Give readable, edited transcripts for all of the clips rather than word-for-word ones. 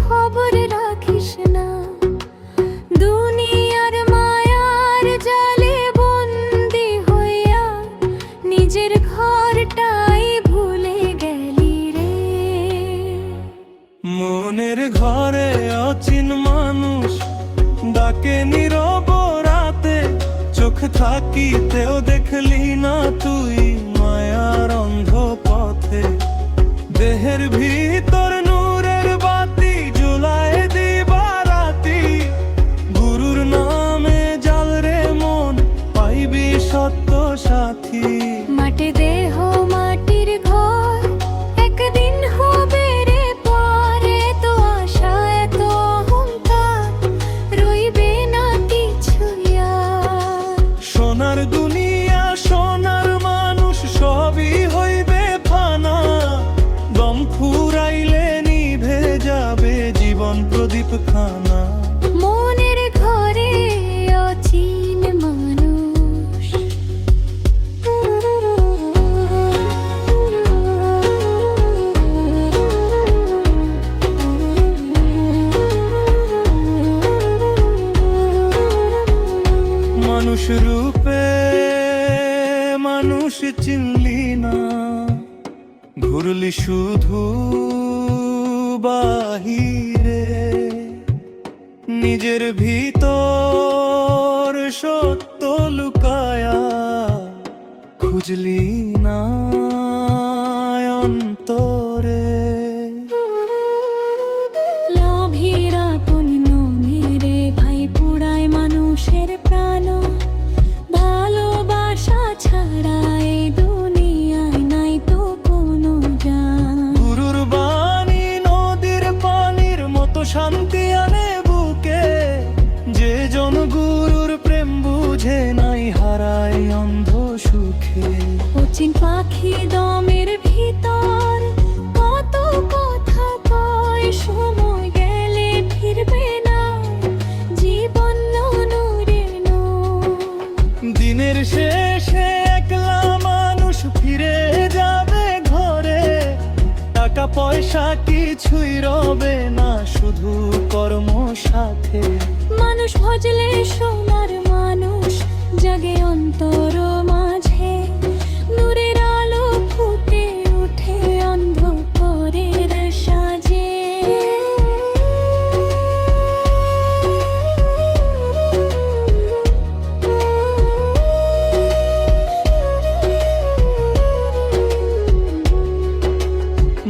খবর রাখিস না, দুনিয়ার মায়ার জালে বন্দি হইয়া নিজের ঘরটাই ভুলে গেলি রে। মনের ঘরে অচিন মানুষ ডাকে নীরব রাতে, চোখ থাকিতেও দেখলি না তুই মায়ার অন্ধ পথে। দেহের ভিতর নূরের বাতি জ্বলায় দিবারাতি, গুরুর নামে জাল রে মন পাইবি সত্য সাথী। মাটি দেহ মাটির ঘর একদিন হবে রে পরে, তো আশা এত অহংকার রইবে না কিছু আর। সোনার দুনিয়া সোনার মানুষ সবই হইবে ফানা, দম ফুরাইলে নিভে যাবে জীবন প্রদীপ খানা। মনের ঘরে অচিন মানুষ, মানুষ রূপে মানুষ চিনলি না, ঘুরলি শুধু বাহিরে। নিজের ভিতর সত্য লুকায়া খুঁজলি না অন্তরে। লোভীরা পুণ্য মেরে ভাই পুরায় মানুষের প্রাণ, ভালোবাসা ছাড়া এই দুনিয়ায় নাই তো কোনো জান। গুরুর বাণী নদীর পানির মতো শান্তি আনে বুকে, যে জন গুরুর প্রেম বুঝে নাই হারায় অন্ধ সুখে। অচিন পাখি দমের ভিতর কত কথা কয়, সময় গেলে ফিরবে না জীবন নূরের নূর। দিনের শেষে একলা মানুষ ফিরে যাবে ঘরে, টাকা পয়সা কিছুই রবে না শুধু কর্ম সাথে। মানুষ ভজলে সোনার মানুষ জাগে অন্তর মাঝে, নূরের আলো ফুটে ওঠে অন্ধকারের সাজে।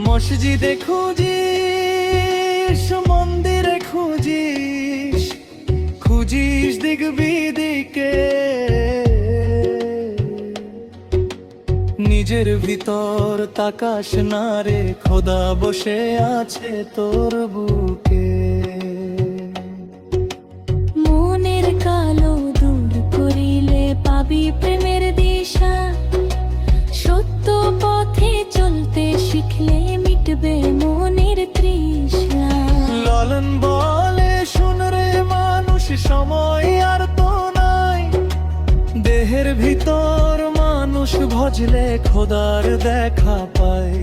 মসজিদে খুঁজিস, মন্দিরে খুঁজিস, খুঁজিস দিক বিদিকে, নিজের ভিতর তাকাস না রে, খোদা বসে আছে তোর বুকে। মনের কালো দূর করিলে পাবি প্রেমের দিশা, সত্য পথে চলতে শিখলে মিটবে মনের তৃষ্ণা। লালন বলে শুন রে মানুষ, সময় আর তো নাই, দেহের ভিতর মানুষ ভজলে খোদার দেখা পায়।